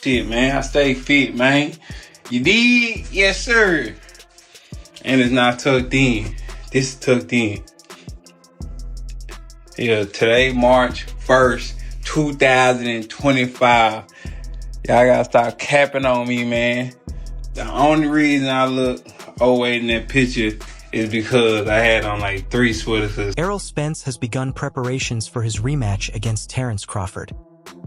Shit, man, I stay fit, man. You did? Yes, sir. And it's not tucked in. This is tucked in. Yeah, today, March 1st, 2025. Y'all gotta stop capping on me, man. The only reason I look overweight in that picture is because I had on like 3 sweaters. Errol Spence has begun preparations for his rematch against Terence Crawford,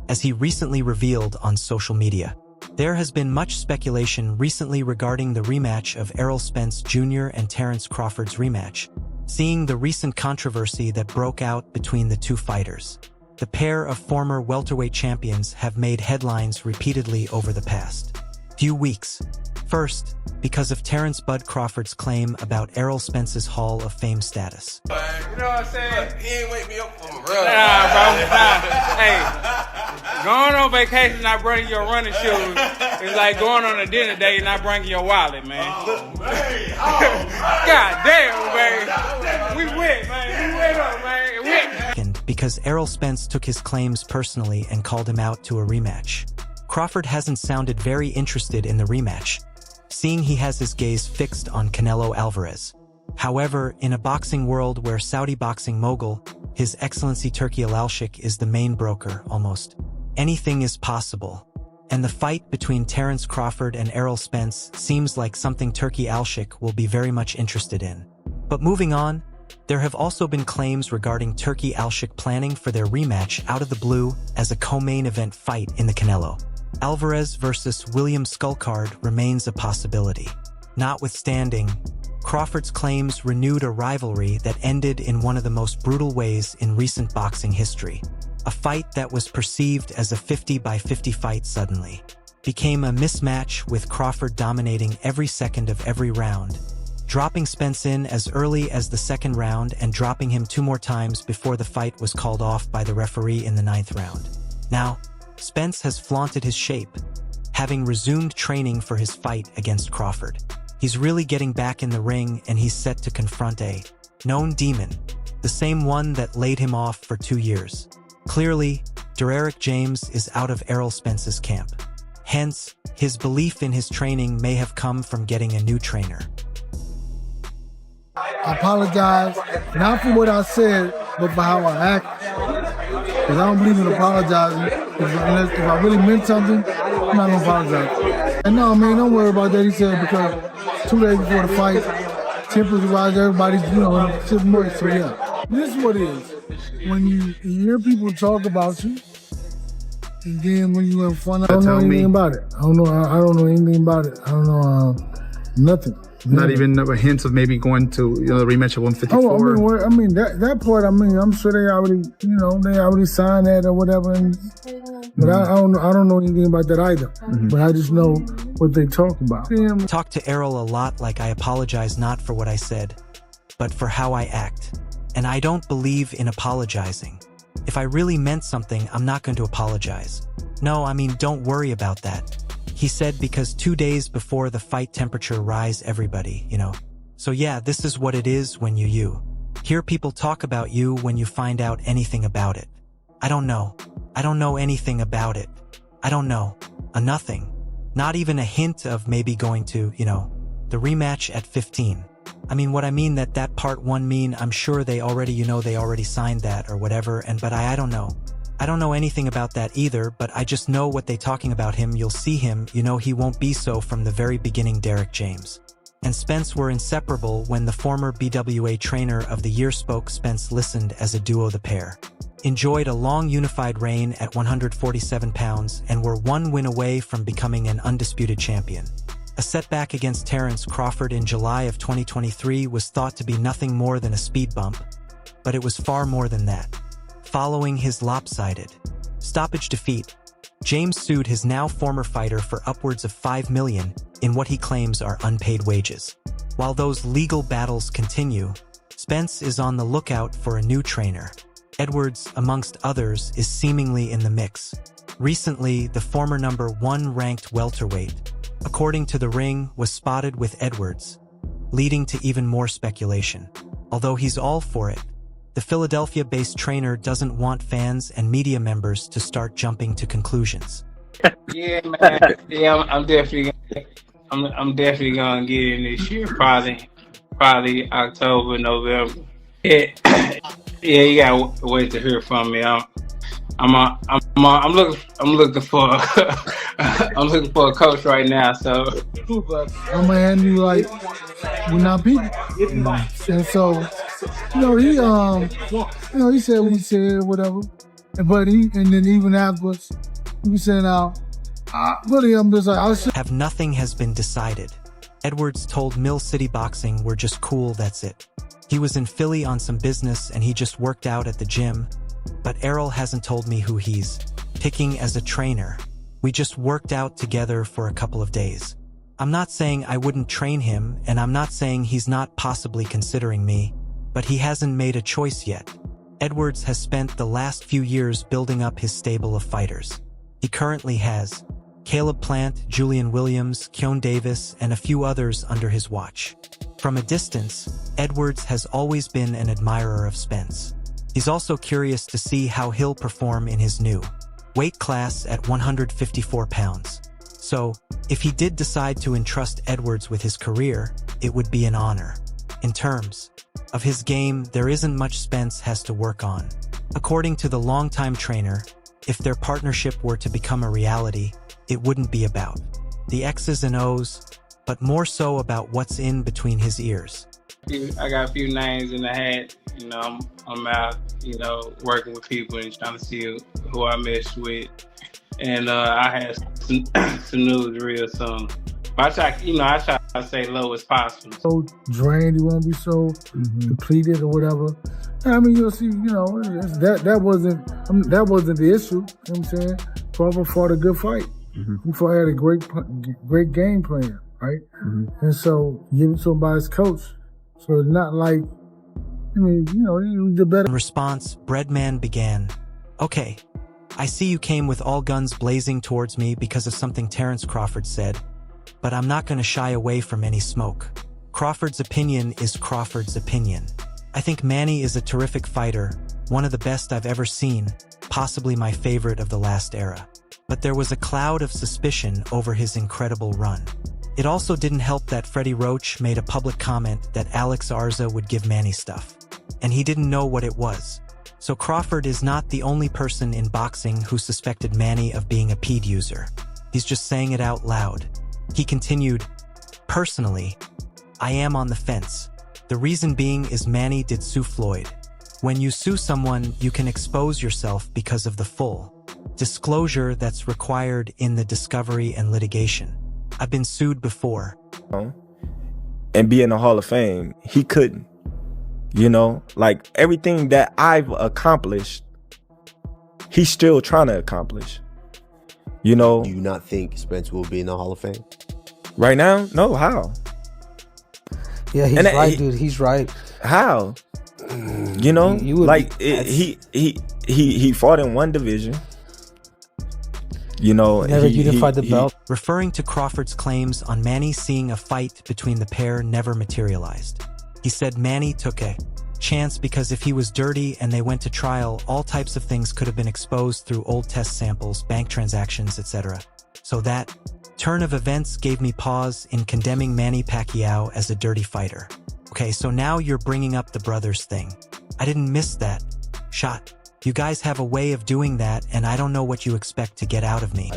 as he recently revealed on social media. There has been much speculation recently regarding the rematch of Errol Spence Jr. and Terence Crawford's rematch, seeing the recent controversy that broke out between the two fighters. The pair of former welterweight champions have made headlines repeatedly over the past few weeks. First, because of Terence Bud Crawford's claim about Errol Spence's Hall of Fame status. You know what I'm saying? He ain't wake me up from a run. Nah, bro. Nah. Hey, going on vacation, not bringing your running shoes, is like going on a dinner date and not bringing your wallet, man. Oh, man. Oh, God damn, man. We wet, man. We wet up, man. Wet. Because Errol Spence took his claims personally and called him out to a rematch. Crawford hasn't sounded very interested in the rematch, seeing he has his gaze fixed on Canelo Alvarez. However, in a boxing world where Saudi boxing mogul, His Excellency Turki Al-Sheikh is the main broker, almost anything is possible. And the fight between Terence Crawford and Errol Spence seems like something Turki Al-Sheikh will be very much interested in. But moving on, there have also been claims regarding Turki Al-Sheikh planning for their rematch out of the blue as a co-main event fight in the Canelo Alvarez versus William Skullcard remains a possibility. Notwithstanding, Crawford's claims renewed a rivalry that ended in one of the most brutal ways in recent boxing history. A fight that was perceived as a 50-by-50 fight suddenly became a mismatch, with Crawford dominating every second of every round, dropping Spence in as early as the second round and dropping him 2 more times before the fight was called off by the referee in the 9th round. Now, Spence has flaunted his shape, having resumed training for his fight against Crawford. He's really getting back in the ring, and he's set to confront a known demon, the same one that laid him off for 2 years. Clearly, Derek James is out of Errol Spence's camp. Hence, his belief in his training may have come from getting a new trainer. I apologize, not for what I said, but for how I act. Because I don't believe in apologizing. If I really meant something, I'm not going to apologize. And no, man, don't worry about that. He said because 2 days before the fight, tempers rise, everybody's, sitting moist. So yeah, this is what it is. When you hear people talk about you, and then when you have fun, I don't know anything about it. I don't know anything about it. I don't know nothing. Not even a hint of maybe going to the rematch at 154. Oh, I mean that part. I'm sure they already signed that or whatever. But I don't know anything about that either. Mm-hmm. But I just know what they talk about. Talk to Errol a lot like I apologize not for what I said, but for how I act. And I don't believe in apologizing. If I really meant something, I'm not going to apologize. No, I mean, don't worry about that. He said because 2 days before the fight, temperature rise everybody, So yeah, this is what it is when you hear people talk about you when you find out anything about it. I don't know. I don't know anything about it. I don't know. A nothing. Not even a hint of maybe going to, the rematch at 15. I mean, what I mean that part 1 mean, I'm sure they already, they already signed that or whatever, but I don't know. I don't know anything about that either, but I just know what they talking about him. You'll see him, he won't be so from the very beginning. Derek James and Spence were inseparable. When the former BWA Trainer of the Year spoke, Spence listened as a duo. The pair enjoyed a long unified reign at 147 pounds and were 1 win away from becoming an undisputed champion. A setback against Terence Crawford in July of 2023 was thought to be nothing more than a speed bump, but it was far more than that. Following his lopsided stoppage defeat, James sued his now former fighter for upwards of $5 million in what he claims are unpaid wages. While those legal battles continue, Spence is on the lookout for a new trainer. Edwards, amongst others, is seemingly in the mix. Recently, the former number 1 ranked welterweight, according to The Ring, was spotted with Edwards, leading to even more speculation. Although he's all for it, the Philadelphia-based trainer doesn't want fans and media members to start jumping to conclusions. Yeah, man. Yeah, I'm definitely gonna get in this year. Probably October, November. Yeah, yeah. You gotta wait to hear from me. I'm looking for I'm looking for a coach right now. So I'm gonna hand you like we're not people. And so, he said what he said, whatever. And then even afterwards, he was saying really, I'm just like, Nothing has been decided. Edwards told Mill City Boxing we're just cool, that's it. He was in Philly on some business and he just worked out at the gym. But Errol hasn't told me who he's picking as a trainer. We just worked out together for a couple of days. I'm not saying I wouldn't train him, and I'm not saying he's not possibly considering me, but he hasn't made a choice yet. Edwards has spent the last few years building up his stable of fighters. He currently has Caleb Plant, Julian Williams, Keone Davis, and a few others under his watch. From a distance, Edwards has always been an admirer of Spence. He's also curious to see how he'll perform in his new weight class at 154 pounds. So, if he did decide to entrust Edwards with his career, it would be an honor. In terms of his game, there isn't much Spence has to work on. According to the longtime trainer, if their partnership were to become a reality, it wouldn't be about the X's and O's, but more so about what's in between his ears. I got a few names in the hat. I'm out, working with people and trying to see who I mesh with. And I have some news real soon. But I try to stay low as possible. So drained, you won't be so depleted or whatever. I mean, you'll see, that wasn't the issue. You know what I'm saying? Crawford fought a good fight. He had a great game plan, right? And so give it to him by his coach. So it's not like, he was the better. In response, Breadman began, "Okay, I see you came with all guns blazing towards me because of something Terence Crawford said, but I'm not going to shy away from any smoke. Crawford's opinion is Crawford's opinion. I think Manny is a terrific fighter, one of the best I've ever seen, possibly my favorite of the last era. But there was a cloud of suspicion over his incredible run. It also didn't help that Freddie Roach made a public comment that Alex Arza would give Manny stuff, and he didn't know what it was. So Crawford is not the only person in boxing who suspected Manny of being a PED user. He's just saying it out loud." He continued, "Personally, I am on the fence. The reason being is Manny did sue Floyd. When you sue someone, you can expose yourself because of the full disclosure that's required in the discovery and litigation. I've been sued before." And be in the Hall of Fame, he couldn't. Like everything that I've accomplished, he's still trying to accomplish. Do you not think Spence will be in the Hall of Fame? Right now? No, how? Yeah, he's right, dude. He's right. How? He fought in one division. Never unified the belt. Referring to Crawford's claims on Manny seeing a fight between the pair never materialized. He said Manny took a chance because if he was dirty and they went to trial, all types of things could have been exposed through old test samples, bank transactions, etc. So that turn of events gave me pause in condemning Manny Pacquiao as a dirty fighter. Okay, so now you're bringing up the brothers thing. I didn't miss that shot. You guys have a way of doing that, and I don't know what you expect to get out of me.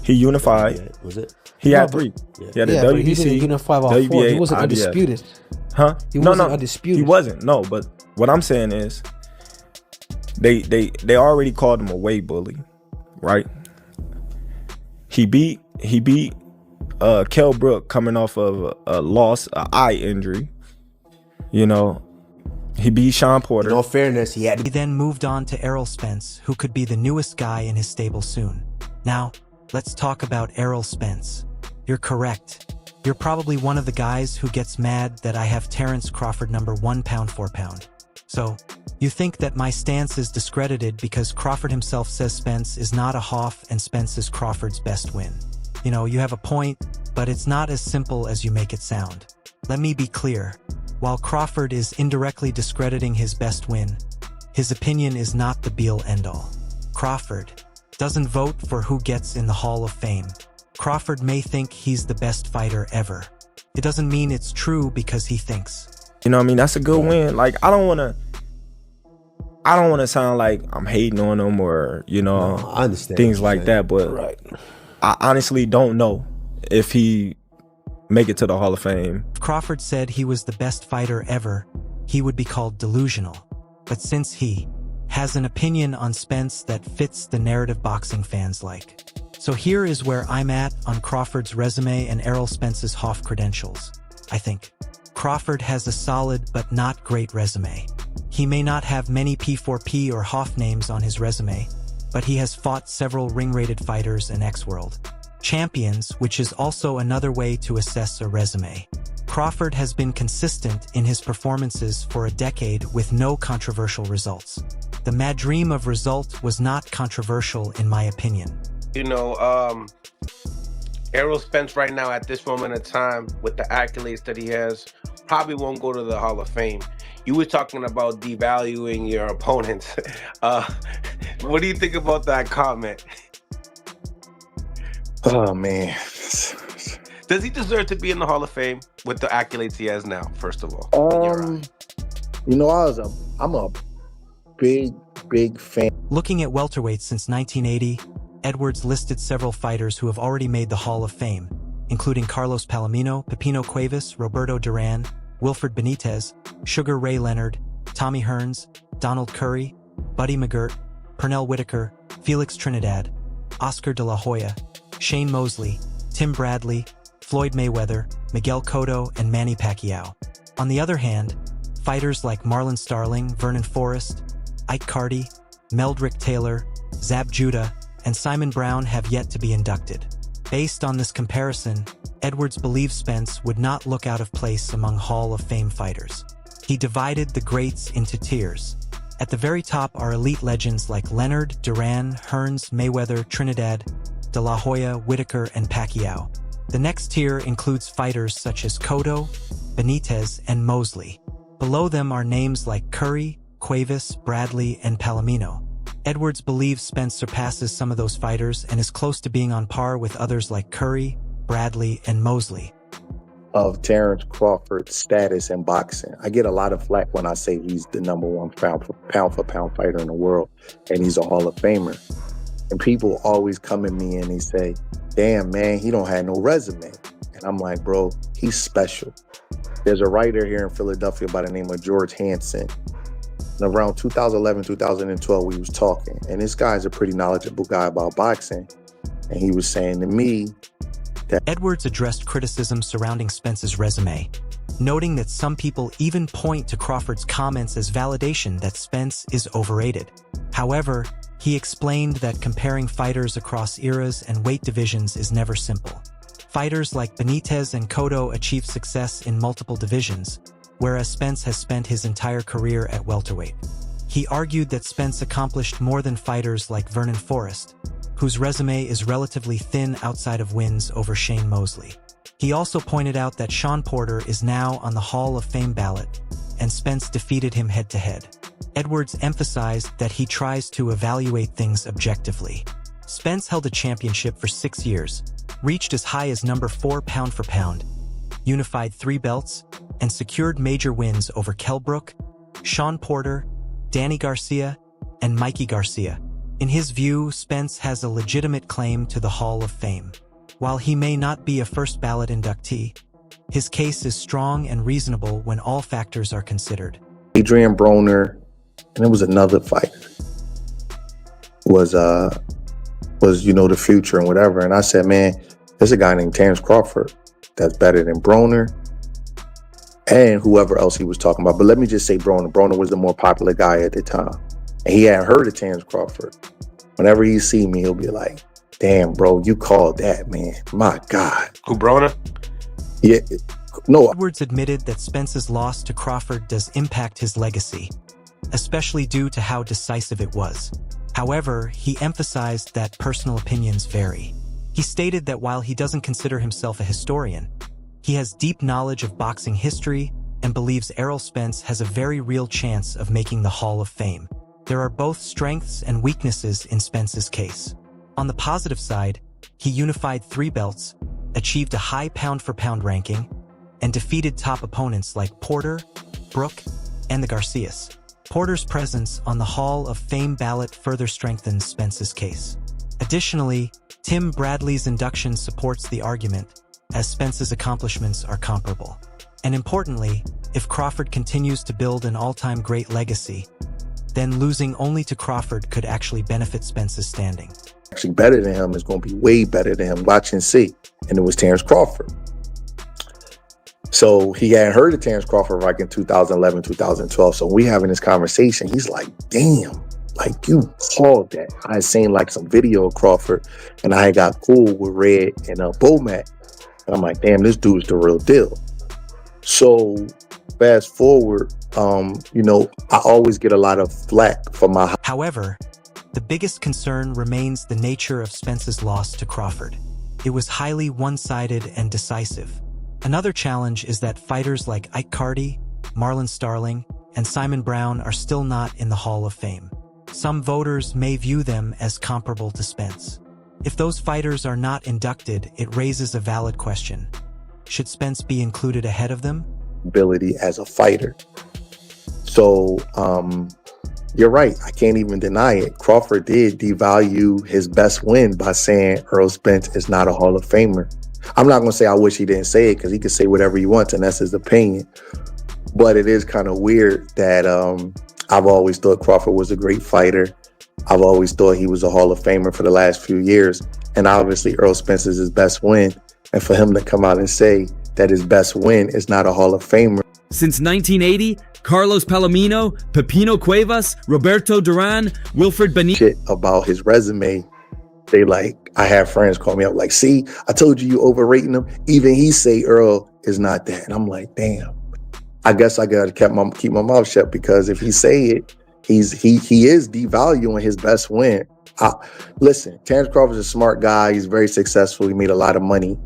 He unified. Was it? He had three. He had the WBC, he didn't unify all four. He wasn't undisputed. Huh? He wasn't undisputed. He wasn't. No, but what I'm saying is, they already called him a weight bully, right? He beat Kell Brook coming off of a loss, an eye injury. He beat Sean Porter. In all fairness, he then moved on to Errol Spence, who could be the newest guy in his stable soon. Now, let's talk about Errol Spence. You're correct. You're probably one of the guys who gets mad that I have Terence Crawford number 1 pound 4 pound. So, you think that my stance is discredited because Crawford himself says Spence is not a Hoff and Spence is Crawford's best win. You have a point, but it's not as simple as you make it sound. Let me be clear. While Crawford is indirectly discrediting his best win, his opinion is not the be-all end-all. Crawford doesn't vote for who gets in the Hall of Fame. Crawford may think he's the best fighter ever. It doesn't mean it's true because he thinks. You know what I mean? That's a good win. Like, I don't want to sound like I'm hating on him or, you know, I understand things like that, but I honestly don't know if he make it to the Hall of Fame. If Crawford said he was the best fighter ever, he would be called delusional. But since he has an opinion on Spence that fits the narrative boxing fans like. So here is where I'm at on Crawford's resume and Errol Spence's Hoff credentials. I think Crawford has a solid but not great resume. He may not have many P4P or Hoff names on his resume, but he has fought several ring-rated fighters and ex-world champions, which is also another way to assess a resume. Crawford has been consistent in his performances for a decade with no controversial results. The Mad Dream of Result was not controversial in my opinion. You know, Errol Spence right now at this moment in time with the accolades that he has probably won't go to the Hall of Fame. You were talking about devaluing your opponents. What do you think about that comment? Oh, man. Does he deserve to be in the Hall of Fame with the accolades he has now, first of all? You know, I'm a big fan. Looking at welterweights since 1980, Edwards listed several fighters who have already made the Hall of Fame, including Carlos Palomino, Pepino Cuevas, Roberto Duran, Wilfred Benitez, Sugar Ray Leonard, Tommy Hearns, Donald Curry, Buddy McGirt, Pernell Whitaker, Felix Trinidad, Oscar de la Hoya, Shane Mosley, Tim Bradley, Floyd Mayweather, Miguel Cotto, and Manny Pacquiao. On the other hand, fighters like Marlon Starling, Vernon Forrest, Ike Carty, Meldrick Taylor, Zab Judah, and Simon Brown have yet to be inducted. Based on this comparison, Edwards believes Spence would not look out of place among Hall of Fame fighters. He divided the greats into tiers. At the very top are elite legends like Leonard, Duran, Hearns, Mayweather, Trinidad, De La Hoya, Whitaker, and Pacquiao. The next tier includes fighters such as Cotto, Benitez, and Mosley. Below them are names like Curry, Cuevas, Bradley, and Palomino. Edwards believes Spence surpasses some of those fighters and is close to being on par with others like Curry, Bradley, and Mosley. Of Terence Crawford's status in boxing. I get a lot of flack when I say he's the #1 pound for pound fighter in the world and he's a Hall of Famer. And people always come at me and they say, damn, man, he don't have no resume. And I'm like, bro, he's special. There's a writer here in Philadelphia by the name of George Hansen. And around 2011, 2012, we was talking. And this guy's a pretty knowledgeable guy about boxing. And he was saying to me that Edwards addressed criticism surrounding Spence's resume, noting that some people even point to Crawford's comments as validation that Spence is overrated. However, he explained that comparing fighters across eras and weight divisions is never simple. Fighters like Benitez and Cotto achieved success in multiple divisions, whereas Spence has spent his entire career at welterweight. He argued that Spence accomplished more than fighters like Vernon Forrest, whose resume is relatively thin outside of wins over Shane Mosley. He also pointed out that Sean Porter is now on the Hall of Fame ballot, and Spence defeated him head-to-head. Edwards emphasized that he tries to evaluate things objectively. Spence held a championship for 6 years, reached as high as #4 pound for pound, unified 3 belts, and secured major wins over Kell Brook, Sean Porter, Danny Garcia, and Mikey Garcia. In his view, Spence has a legitimate claim to the Hall of Fame. While he may not be a first ballot inductee, his case is strong and reasonable when all factors are considered. Adrian Broner, and it was another fighter, was the future and whatever. And I said, man, there's a guy named Terence Crawford that's better than Broner and whoever else he was talking about. But let me just say Broner. Broner was the more popular guy at the time. And he hadn't heard of Terence Crawford. Whenever he see me, he'll be like, damn, bro, you called that, man. My God. Who, Broner? Yeah. No. Edwards admitted that Spence's loss to Crawford does impact his legacy, especially due to how decisive it was. However, he emphasized that personal opinions vary. He stated that while he doesn't consider himself a historian, he has deep knowledge of boxing history and believes Errol Spence has a very real chance of making the Hall of Fame. There are both strengths and weaknesses in Spence's case. On the positive side, he unified 3 belts, achieved a high pound-for-pound ranking, and defeated top opponents like Porter, Brook, and the Garcias. Porter's presence on the Hall of Fame ballot further strengthens Spence's case. Additionally, Tim Bradley's induction supports the argument, as Spence's accomplishments are comparable. And importantly, if Crawford continues to build an all-time great legacy, then losing only to Crawford could actually benefit Spence's standing. Actually better than him is going to be way better than him. Watch and see. And it was Terence Crawford. So he hadn't heard of Terence Crawford like in 2011, 2012. So we having this conversation, he's like, damn, like you called that. I had seen like some video of Crawford and I got cool with Red and Bomac. And I'm like, damn, this dude's the real deal. So fast forward, you know, I always get a lot of flack for my... However, the biggest concern remains the nature of Spence's loss to Crawford. It was highly one-sided and decisive. Another challenge is that fighters like Ike Carty, Marlon Starling, and Simon Brown are still not in the Hall of Fame. Some voters may view them as comparable to Spence. If those fighters are not inducted, it raises a valid question. Should Spence be included ahead of them? Ability as a fighter. So, you're right. I can't even deny it. Crawford did devalue his best win by saying Errol Spence is not a Hall of Famer. I'm not going to say I wish he didn't say it because he could say whatever he wants and that's his opinion. But it is kind of weird that I've always thought Crawford was a great fighter. I've always thought he was a Hall of Famer for the last few years. And obviously Errol Spence is his best win. And for him to come out and say that his best win is not a Hall of Famer. Since 1980, Carlos Palomino, Pepino Cuevas, Roberto Duran, Wilfred Benitez. Shit about his resume. They like, I have friends call me up like, see, I told you overrating him. Even he say Earl is not that. And I'm like, damn, I guess I got to keep my mouth shut because if he say it, he is devaluing his best win. Listen, Terence Crawford's a smart guy. He's very successful. He made a lot of money.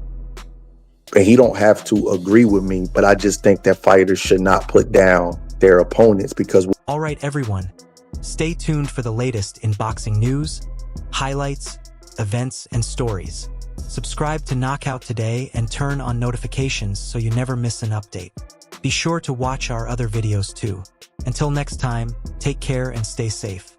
And he don't have to agree with me, but I just think that fighters should not put down their opponents because... All right, everyone. Stay tuned for the latest in boxing news, highlights, events, and stories. Subscribe to Knockout today and turn on notifications so you never miss an update. Be sure to watch our other videos too. Until next time, take care and stay safe.